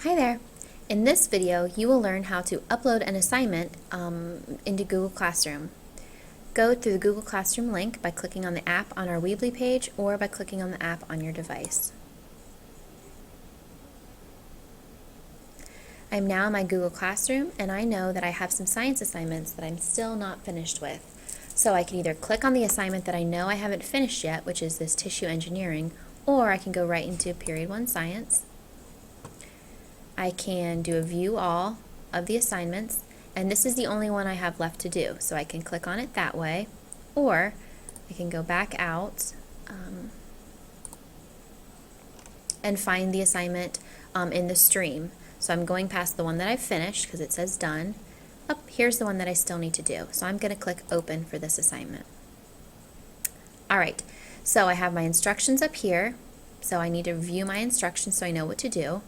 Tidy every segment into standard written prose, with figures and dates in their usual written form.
Hi there. In this video, you will learn how to upload an assignment into Google Classroom. Go to the Google Classroom link by clicking on the app on our Weebly page or by clicking on the app on your device. I'm now in my Google Classroom and I know that I have some science assignments that I'm still not finished with. So I can either click on the assignment that I know I haven't finished yet, which is this tissue engineering, or I can go right into Period 1 Science. I can do a view all of the assignments, and this is the only one I have left to do. So I can click on it that way, or I can go back out and find the assignment in the stream. So I'm going past the one that I've finished because it says done. Oh, here's the one that I still need to do. So I'm going to click open for this assignment. All right, so I have my instructions up here. So I need to view my instructions so I know what to do.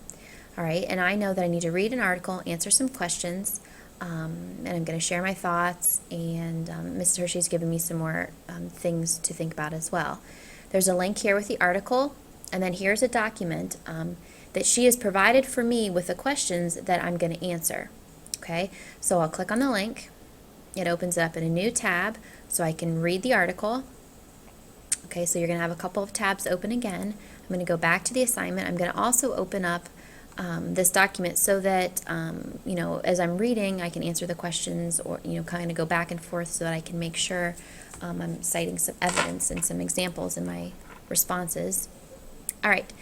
All right, and I know that I need to read an article, answer some questions, and I'm going to share my thoughts, and Mrs. Hershey's given me some more things to think about as well. There's a link here with the article, and then here's a document that she has provided for me with the questions that I'm going to answer. Okay, so I'll click on the link. It opens up in a new tab so I can read the article. Okay, so you're going to have a couple of tabs open again. I'm going to go back to the assignment. I'm going to also open up this document so that, as I'm reading, I can answer the questions or, kind of go back and forth so that I can make sure I'm citing some evidence and some examples in my responses. All right,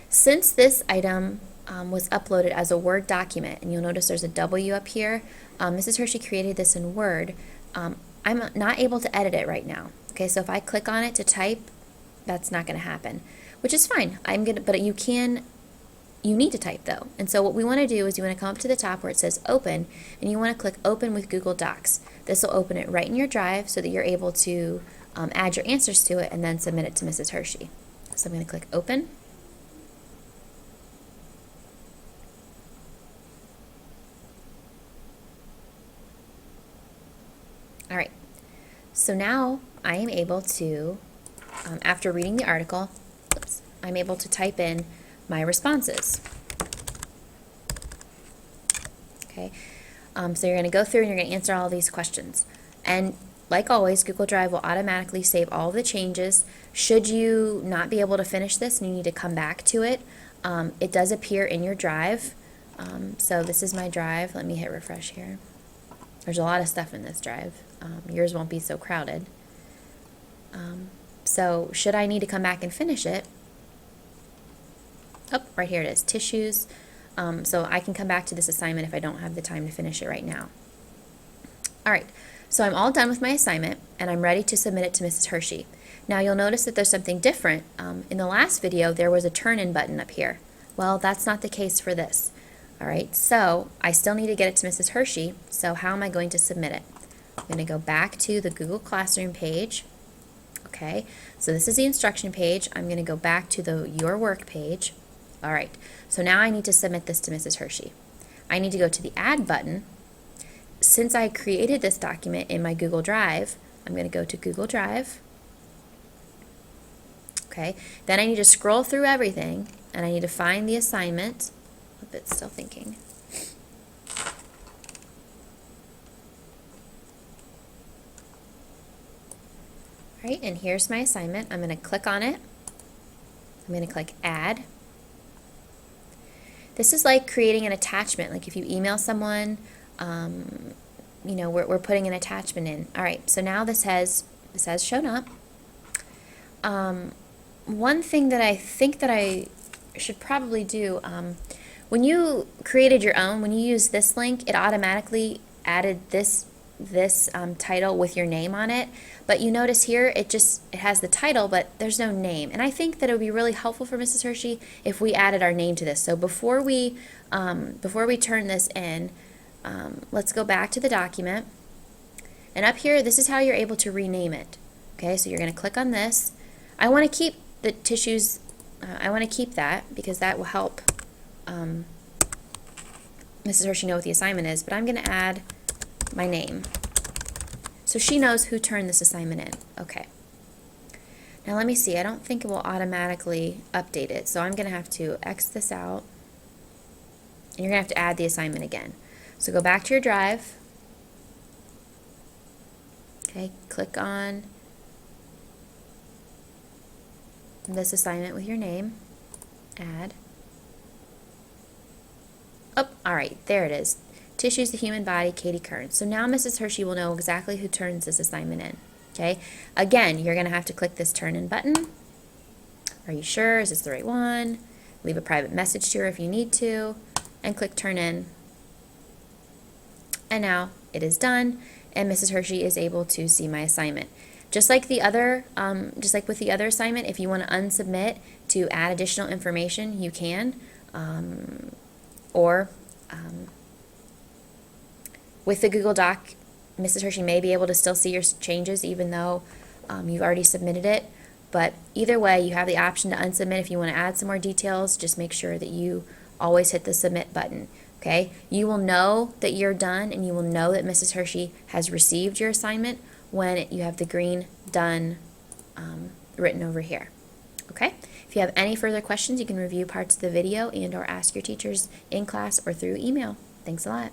since this item was uploaded as a Word document, and you'll notice there's a W up here, Mrs. Hershey created this in Word. I'm not able to edit it right now. Okay, so if I click on it to type, that's not going to happen, which is fine. But you need to type though. And so what we want to do is you want to come up to the top where it says open, and you want to click open with Google Docs. This will open it right in your drive so that you're able to add your answers to it and then submit it to Mrs. Hershey. So I'm going to click open. All right, so now I am able to, after reading the article, I'm able to type in my responses. Okay, so you're going to go through and you're going to answer all these questions. And like always, Google Drive will automatically save all the changes. Should you not be able to finish this and you need to come back to it, it does appear in your drive. So this is my drive. Let me hit refresh here. There's a lot of stuff in this drive. Yours won't be so crowded. So should I need to come back and finish it, oh, right here it is, tissues. So I can come back to this assignment if I don't have the time to finish it right now. All right, so I'm all done with my assignment and I'm ready to submit it to Mrs. Hershey. Now you'll notice that there's something different. In the last video, there was a turn-in button up here. Well, that's not the case for this. All right, so I still need to get it to Mrs. Hershey, so how am I going to submit it? I'm going to go back to the Google Classroom page. Okay, so this is the instruction page. I'm going to go back to the Your Work page. All right, so now I need to submit this to Mrs. Hershey. I need to go to the Add button. Since I created this document in my Google Drive, I'm going to go to Google Drive. Okay, then I need to scroll through everything, and I need to find the assignment. Oh, it's still thinking. All right, and here's my assignment. I'm going to click on it. I'm going to click Add. This is like creating an attachment, like if you email someone, we're putting an attachment in. All right, so now this has shown up. One thing that I think that I should probably do, when you created your own, when you use this link, it automatically added this title with your name on it, but you notice here it has the title but there's no name, and I think that it would be really helpful for Mrs. Hershey if we added our name to this. So before we turn this in, let's go back to the document, and up here this is how you're able to rename it. Okay, so you're going to click on this. I want to keep the tissues, I want to keep that because that will help Mrs. Hershey know what the assignment is, but I'm going to add my name so she knows who turned this assignment in. Okay, now let me see, I don't think it will automatically update it, so I'm gonna have to X this out And you're going to have to add the assignment again. So go back to your drive. Okay, click on this assignment with your name. Add. Oh, all right, there it is. Tissues, the human body, Katie Kearns. So now Mrs. Hershey will know exactly who turns this assignment in. Okay, again, you're going to have to click this turn in button. Are you sure? Is this the right one? Leave a private message to her if you need to, and click turn in. And now it is done, and Mrs. Hershey is able to see my assignment. Just like with the other assignment, if you want to unsubmit to add additional information, you can. With the Google Doc, Mrs. Hershey may be able to still see your changes even though you've already submitted it. But either way, you have the option to unsubmit if you want to add some more details. Just make sure that you always hit the submit button. Okay? You will know that you're done, and you will know that Mrs. Hershey has received your assignment when you have the green done written over here. Okay? If you have any further questions, you can review parts of the video and or ask your teachers in class or through email. Thanks a lot.